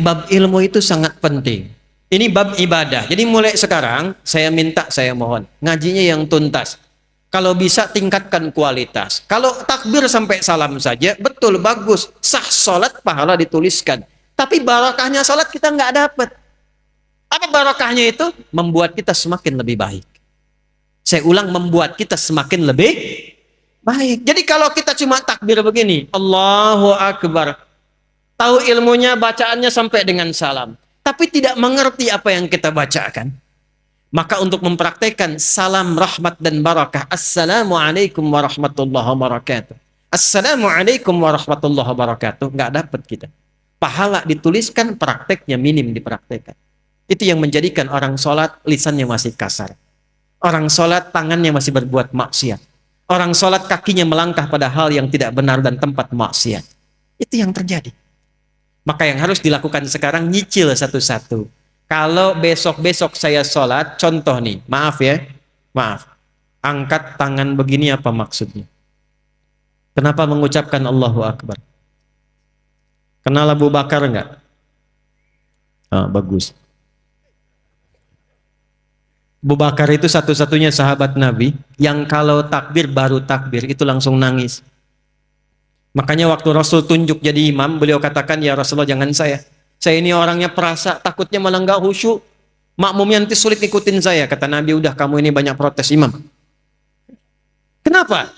Bab ilmu itu sangat penting. Ini bab ibadah. Jadi mulai sekarang saya minta, saya mohon ngajinya yang tuntas. Kalau bisa tingkatkan kualitas. Kalau takbir sampai salam saja, betul bagus. Sah salat, pahala dituliskan. Tapi barakahnya salat kita nggak dapat. Apa barakahnya itu? Membuat kita semakin lebih baik. Saya ulang, membuat kita semakin lebih baik. Jadi kalau kita cuma takbir begini, Allahu Akbar, tahu ilmunya, bacaannya sampai dengan salam, tapi tidak mengerti apa yang kita bacakan, maka untuk mempraktekkan salam rahmat dan barakah, Assalamualaikum warahmatullahi wabarakatuh, Assalamualaikum warahmatullahi wabarakatuh, nggak dapat kita. Pahala dituliskan, prakteknya minim dipraktekkan. Itu yang menjadikan orang sholat lisannya masih kasar. Orang sholat tangannya masih berbuat maksiat. Orang sholat kakinya melangkah pada hal yang tidak benar dan tempat maksiat. Itu yang terjadi. Maka yang harus dilakukan sekarang, nyicil satu-satu. Kalau besok-besok saya sholat, contoh nih, maaf ya, maaf. Angkat tangan begini apa maksudnya? Kenapa mengucapkan Allahu Akbar? Kenal Abu Bakar enggak? Ah, bagus. Abu Bakar itu satu-satunya sahabat Nabi yang kalau takbir, baru takbir itu langsung nangis. Makanya waktu Rasul tunjuk jadi imam, beliau katakan, ya Rasulullah jangan saya. Saya ini orangnya perasa, takutnya malah nggak khusyuk. Makmumnya nanti sulit ikutin saya. Kata Nabi, udah kamu ini banyak protes imam. Kenapa?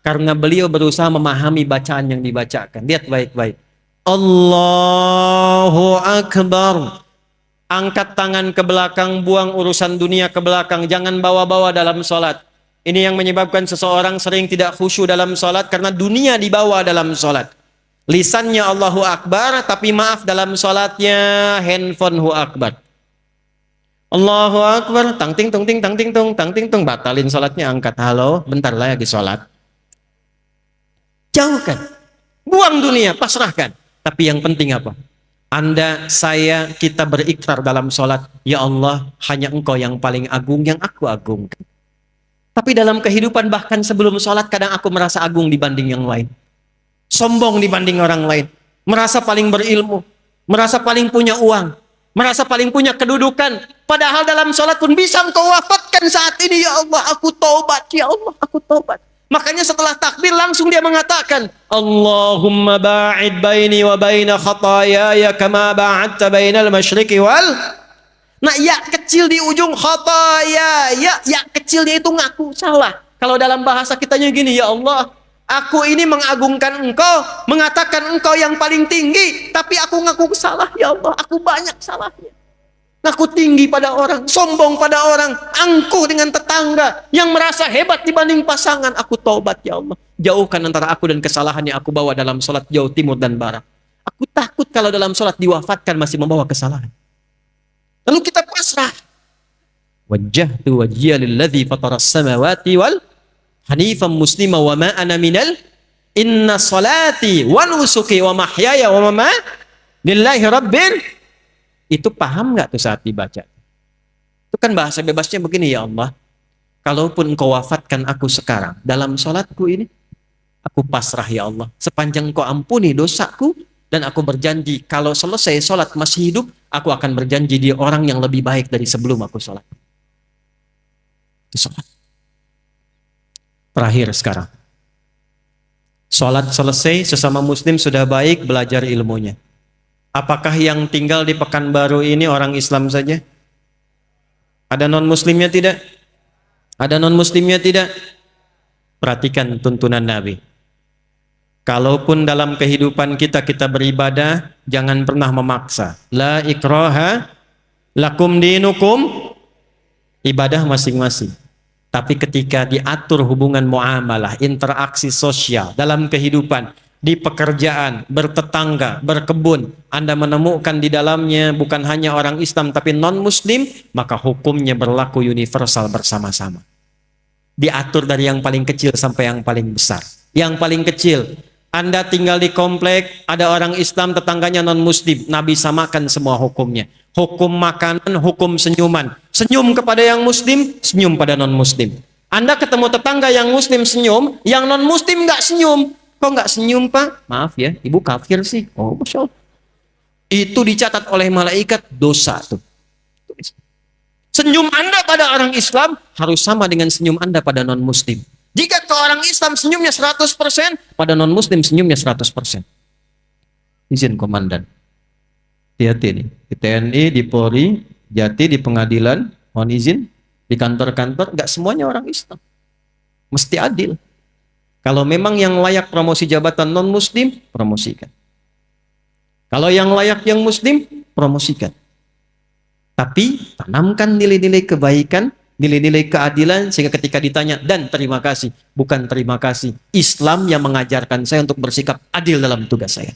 Karena beliau berusaha memahami bacaan yang dibacakan. Lihat baik-baik. Allahu Akbar. Angkat tangan ke belakang, buang urusan dunia ke belakang. Jangan bawa-bawa dalam sholat. Ini yang menyebabkan seseorang sering tidak khusyuk dalam sholat karena dunia dibawa dalam sholat. Lisannya Allahu Akbar, tapi maaf dalam sholatnya handphone Hu Akbar. Allahu Akbar, tang ting tung ting tang ting tung tang ting tung, batalin sholatnya, angkat, halo, bentar lagi sholat. Jauhkan, buang dunia, pasrahkan. Tapi yang penting apa? Anda, saya, kita berikrar dalam sholat, ya Allah, hanya Engkau yang paling agung, yang aku agungkan. Tapi dalam kehidupan bahkan sebelum sholat, kadang aku merasa agung dibanding yang lain. Sombong dibanding orang lain. Merasa paling berilmu. Merasa paling punya uang. Merasa paling punya kedudukan. Padahal dalam sholat pun bisa Engkau wafatkan saat ini, ya Allah, aku taubat, ya Allah, aku taubat. Makanya setelah takbir langsung dia mengatakan, Allahumma ba'id baini wa baina khatayaya kama ba'adta bainal masyriqi wal. Nah, ya kecil di ujung khataya, ya kecilnya itu ngaku salah. Kalau dalam bahasa kitanya gini, ya Allah, aku ini mengagungkan Engkau, mengatakan Engkau yang paling tinggi, tapi aku ngaku salah, ya Allah, aku banyak salahnya. Ngaku tinggi pada orang, sombong pada orang, angkuh dengan tetangga, yang merasa hebat dibanding pasangan. Aku taubat, ya Allah. Jauhkan antara aku dan kesalahan yang aku bawa dalam sholat jauh timur dan barat. Aku takut kalau dalam sholat diwafatkan masih membawa kesalahan. Lalu kita pasrah. Wajjahtu wajhiya lilladzi fataras samawati wal hanifan muslima wa ma ana minal inna salati wa nusuki wa mahyaya wa mamati lillahi rabbil. Itu paham nggak tuh saat dibaca? Itu kan bahasa bebasnya begini, ya Allah, kalaupun Engkau wafatkan aku sekarang dalam sholatku ini, aku pasrah, ya Allah, sepanjang Engkau ampuni dosaku, dan aku berjanji kalau selesai sholat masih hidup, aku akan berjanji dia orang yang lebih baik dari sebelum aku sholat. Itu sholat. Terakhir sekarang, sholat selesai, sesama muslim sudah baik, belajar ilmunya. Apakah yang tinggal di Pekanbaru ini orang Islam saja? Ada non-muslimnya tidak? Ada non-muslimnya tidak? Perhatikan tuntunan Nabi. Kalaupun dalam kehidupan kita beribadah, jangan pernah memaksa. La ikraha lakum dinukum, ibadah masing-masing. Tapi ketika diatur hubungan muamalah, interaksi sosial dalam kehidupan, di pekerjaan, bertetangga, berkebun, Anda menemukan di dalamnya bukan hanya orang Islam tapi non-muslim, maka hukumnya berlaku universal bersama-sama. Diatur dari yang paling kecil sampai yang paling besar. Yang paling kecil, Anda tinggal di komplek, ada orang Islam, tetangganya non-muslim, Nabi samakan semua hukumnya. Hukum makanan, hukum senyuman. Senyum kepada yang muslim, senyum pada non-muslim. Anda ketemu tetangga yang muslim senyum, yang non-muslim nggak senyum. Kok nggak senyum, Pak? Maaf ya, ibu kafir sih. Oh, Masya Allah. Itu dicatat oleh malaikat dosa tuh. Senyum Anda pada orang Islam harus sama dengan senyum Anda pada non-muslim. Jika ke orang Islam senyumnya 100%, pada non-muslim senyumnya 100%. Izin komandan. Hati-hati nih. Di TNI, di Polri, Jati, di pengadilan, mohon izin, di kantor-kantor, nggak semuanya orang Islam. Mesti adil. Kalau memang yang layak promosi jabatan non-muslim, promosikan. Kalau yang layak yang muslim, promosikan. Tapi tanamkan nilai-nilai kebaikan, nilai-nilai keadilan, sehingga ketika ditanya, dan terima kasih, bukan terima kasih. Islam yang mengajarkan saya untuk bersikap adil dalam tugas saya.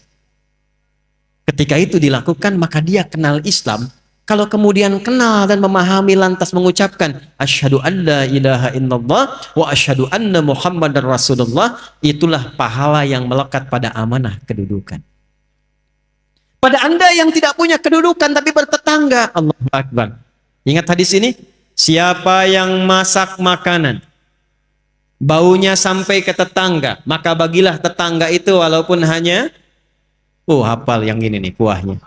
Ketika itu dilakukan, maka dia kenal Islam. Kalau kemudian kenal dan memahami lantas mengucapkan asyhadu an la ilaha illallah wa asyhadu anna muhammadar rasulullah, itulah pahala yang melekat pada amanah kedudukan. Pada Anda yang tidak punya kedudukan tapi bertetangga, Allahu Akbar. Ingat hadis ini, siapa yang masak makanan baunya sampai ke tetangga, maka bagilah tetangga itu walaupun hanya hafal yang ini nih kuahnya.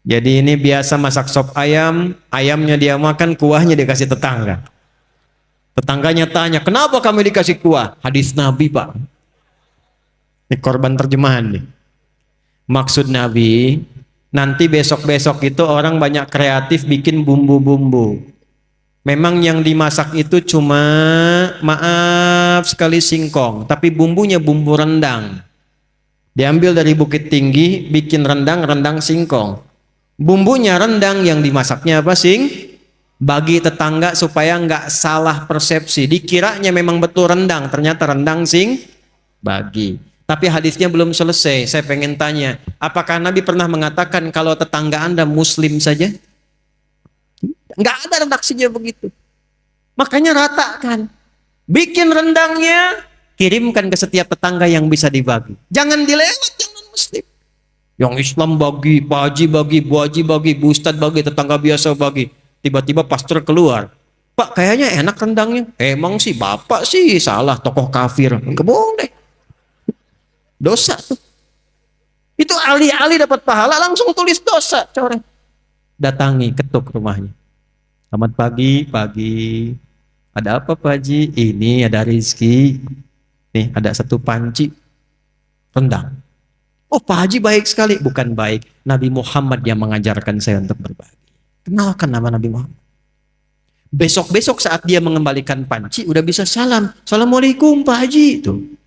Jadi ini biasa masak sop ayam, ayamnya dia makan, kuahnya dikasih tetangga. Tetangganya tanya, kenapa kamu dikasih kuah? Hadis Nabi, Pak. Ini korban terjemahan nih. Maksud Nabi, nanti besok-besok itu orang banyak kreatif bikin bumbu-bumbu. Memang yang dimasak itu cuma, maaf sekali, singkong. Tapi bumbunya bumbu rendang. Diambil dari Bukit Tinggi, bikin rendang singkong. Bumbunya rendang, yang dimasaknya apa? Bagi tetangga supaya nggak salah persepsi. Dikiranya memang betul rendang, ternyata rendang bagi. Tapi hadisnya belum selesai. Saya pengen tanya, apakah Nabi pernah mengatakan kalau tetangga Anda muslim saja? Nggak ada redaksinya begitu. Makanya ratakan. Bikin rendangnya, kirimkan ke setiap tetangga yang bisa dibagi. Jangan dilewat yang non-muslim. Yang Islam bagi, Pak Haji bagi, Bu Haji bagi, Bu Ustadz bagi, tetangga biasa bagi. Tiba-tiba pastor keluar. Pak, kayaknya enak rendangnya. Emang sih, Bapak sih salah, tokoh kafir. Enggak bohong deh. Dosa tuh. Itu alih-alih dapat pahala, langsung tulis dosa. Coret. Datangi, ketuk rumahnya. Selamat pagi, pagi. Ada apa Pak Haji? Ini ada rezeki. Nih, ada satu panci rendang. Oh, Pak Haji baik sekali. Bukan baik. Nabi Muhammad yang mengajarkan saya untuk berbagi. Kenalkan nama Nabi Muhammad. Besok-besok saat dia mengembalikan panci, udah bisa salam. Assalamualaikum Pak Haji. Tuh.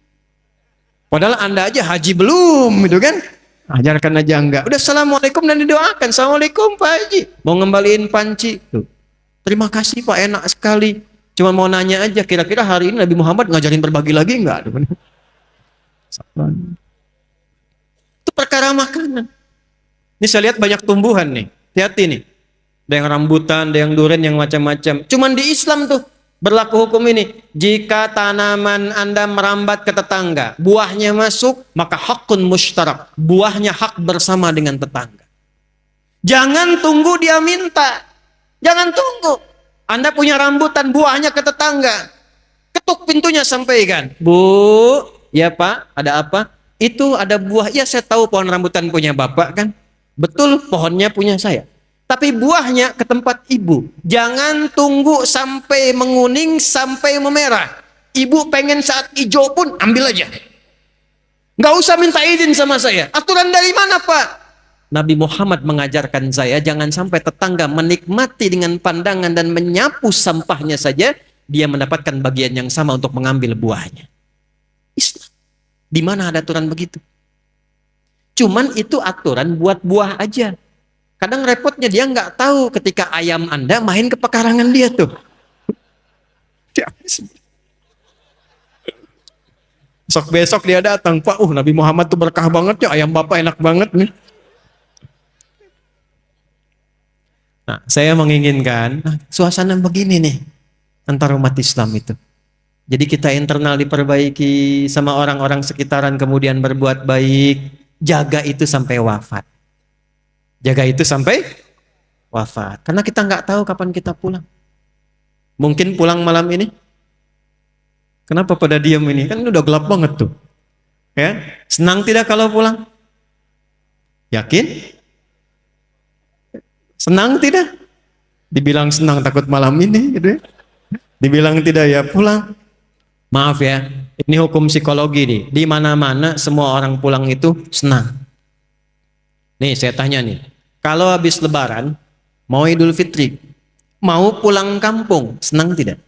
Padahal Anda aja haji belum, gitu kan? Ajarkan aja enggak. Udah Assalamualaikum dan didoakan. Assalamualaikum Pak Haji. Mau ngembaliin panci. Tuh. Terima kasih Pak, enak sekali. Cuma mau nanya aja, kira-kira hari ini Nabi Muhammad ngajarin berbagi lagi enggak? Itu perkara makanan. Ini saya lihat banyak tumbuhan nih. Hati-hati nih. Ada yang rambutan, ada yang durian, yang macam-macam. Cuman di Islam tuh berlaku hukum ini. Jika tanaman Anda merambat ke tetangga, buahnya masuk, maka hakun mushtarak. Buahnya hak bersama dengan tetangga. Jangan tunggu dia minta. Jangan tunggu. Anda punya rambutan, buahnya ke tetangga. Ketuk pintunya, sampaikan. Bu, ya Pak, ada apa? Itu ada buah. Ya, saya tahu pohon rambutan punya Bapak kan. Betul, pohonnya punya saya. Tapi buahnya ke tempat ibu. Jangan tunggu sampai menguning, sampai memerah. Ibu pengen saat hijau pun ambil aja. Nggak usah minta izin sama saya. Aturan dari mana Pak? Nabi Muhammad mengajarkan saya jangan sampai tetangga menikmati dengan pandangan dan menyapu sampahnya saja, dia mendapatkan bagian yang sama untuk mengambil buahnya. Islam. Di mana ada aturan begitu? Cuman itu aturan buat buah aja. Kadang repotnya dia nggak tahu ketika ayam Anda main ke pekarangan dia tuh. Besok dia datang, Pak, Nabi Muhammad tuh berkah banget ya, ayam Bapak enak banget nih. Nah, saya menginginkan suasana begini nih antara umat Islam itu. Jadi kita internal diperbaiki sama orang-orang sekitaran, kemudian berbuat baik, jaga itu sampai wafat. Jaga itu sampai wafat. Karena kita nggak tahu kapan kita pulang. Mungkin pulang malam ini. Kenapa pada diam ini? Kan udah gelap banget tuh. Ya, senang tidak kalau pulang? Yakin? Senang tidak? Dibilang senang takut malam ini gitu ya. Dibilang tidak ya pulang. Maaf ya, ini hukum psikologi nih. Di mana-mana semua orang pulang itu senang. Nih saya tanya nih, kalau habis lebaran, mau Idul Fitri, mau pulang kampung, senang tidak?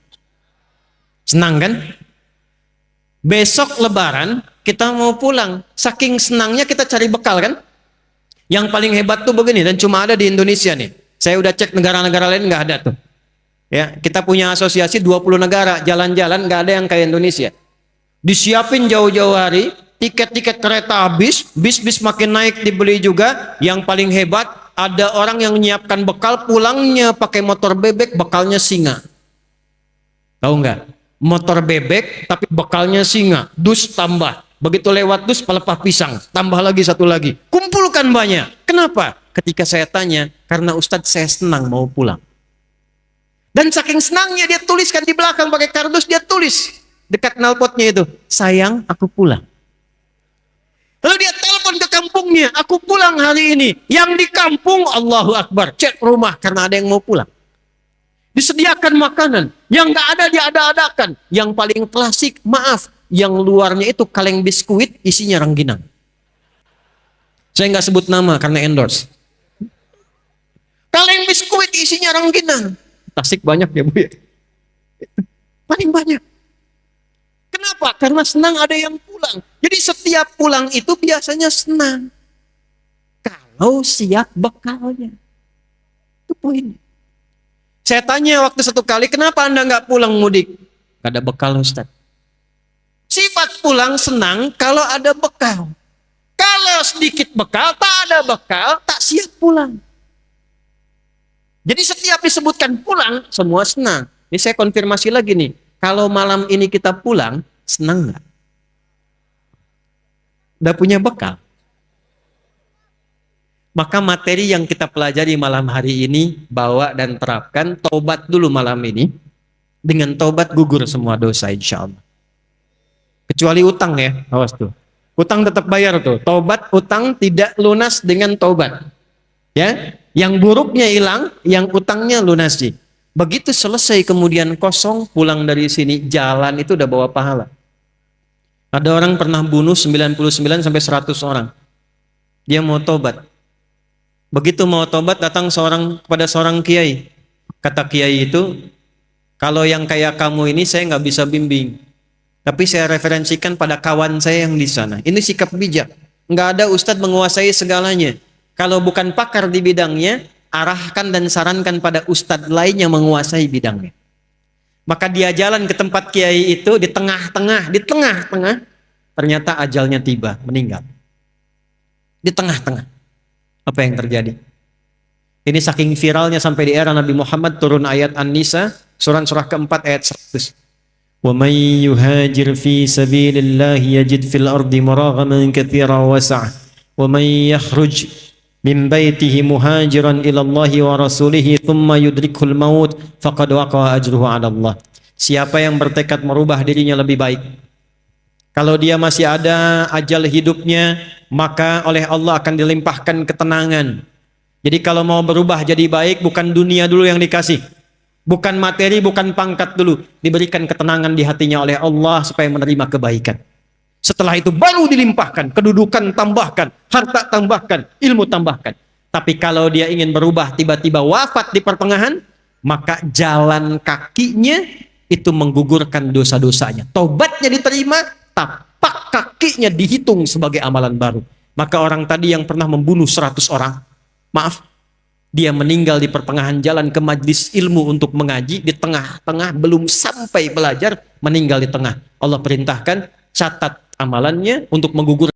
Senang kan? Besok lebaran, kita mau pulang. Saking senangnya kita cari bekal kan? Yang paling hebat tuh begini, dan cuma ada di Indonesia nih. Saya udah cek negara-negara lain nggak ada tuh. Ya, kita punya asosiasi 20 negara, jalan-jalan nggak ada yang kayak Indonesia. Disiapin jauh-jauh hari, tiket-tiket kereta habis, bis-bis makin naik dibeli juga. Yang paling hebat, ada orang yang menyiapkan bekal, pulangnya pakai motor bebek, bekalnya singa. Tahu nggak? Motor bebek tapi bekalnya singa, dus tambah. Begitu lewat dus pelepah pisang, tambah lagi satu lagi. Kumpulkan banyak. Kenapa? Ketika saya tanya, karena Ustadz saya senang mau pulang. Dan saking senangnya dia tuliskan di belakang pakai kardus, dia tulis dekat knalpotnya itu, sayang aku pulang. Lalu dia telepon ke kampungnya, aku pulang hari ini. Yang di kampung Allahu Akbar, cek rumah karena ada yang mau pulang. Disediakan makanan, yang nggak ada diada-adakan. Yang paling klasik, maaf, yang luarnya itu kaleng biskuit, isinya rengginang. Saya nggak sebut nama karena endorse. Kaleng biskuit isinya rengginang. Tasik banyak ya Bu ya. Paling banyak. Kenapa? Karena senang ada yang pulang. Jadi setiap pulang itu biasanya senang. Kalau siap bekalnya. Itu poinnya. Saya tanya waktu satu kali, kenapa Anda nggak pulang mudik? Gak ada bekal Ustaz. Sifat pulang senang kalau ada bekal. Kalau sedikit bekal, tak ada bekal, tak siap pulang. Jadi setiap disebutkan pulang, semua senang. Ini saya konfirmasi lagi nih. Kalau malam ini kita pulang, senang nggak? Udah punya bekal? Maka materi yang kita pelajari malam hari ini, bawa dan terapkan, tobat dulu malam ini. Dengan tobat gugur semua dosa insya Allah. Kecuali utang ya, awas tuh. Utang tetap bayar tuh. Tobat, utang tidak lunas dengan tobat. Ya, yang buruknya hilang, yang utangnya lunasi. Begitu selesai kemudian kosong, pulang dari sini, jalan itu udah bawa pahala. Ada orang pernah bunuh 99 sampai 100 orang. Dia mau tobat. Begitu mau tobat datang kepada seorang kiai. Kata kiai itu, kalau yang kayak kamu ini saya nggak bisa bimbing. Tapi saya referensikan pada kawan saya yang di sana. Ini sikap bijak. Nggak ada ustadz menguasai segalanya. Kalau bukan pakar di bidangnya, arahkan dan sarankan pada ustadz lain yang menguasai bidangnya. Maka dia jalan ke tempat kiai itu di tengah-tengah, ternyata ajalnya tiba, meninggal. Di tengah-tengah. Apa yang terjadi? Ini saking viralnya sampai di era Nabi Muhammad turun ayat An-Nisa, surah keempat ayat 100. Wa may yuhajir fi sabilillah yajid fil ardi muraghaman katsiran was'a. Wa may yakhruj min baitihi muhajiran ila Allah wa rasulih thumma yudrikul maut faqad waqa'a ajruhu 'ala Allah. Siapa yang bertekad merubah dirinya lebih baik, kalau dia masih ada ajal hidupnya, maka oleh Allah akan dilimpahkan ketenangan. Jadi kalau mau berubah jadi baik, bukan dunia dulu yang dikasih, bukan materi, bukan pangkat dulu, diberikan ketenangan di hatinya oleh Allah supaya menerima kebaikan. Setelah itu baru dilimpahkan, kedudukan tambahkan, harta tambahkan, ilmu tambahkan. Tapi kalau dia ingin berubah tiba-tiba wafat di pertengahan, maka jalan kakinya itu menggugurkan dosa-dosanya. Tobatnya diterima, tapak kakinya dihitung sebagai amalan baru. Maka orang tadi yang pernah membunuh 100 orang, maaf, dia meninggal di pertengahan jalan ke majlis ilmu untuk mengaji, di tengah-tengah belum sampai belajar, meninggal di tengah. Allah perintahkan, catat amalannya untuk menggugurkan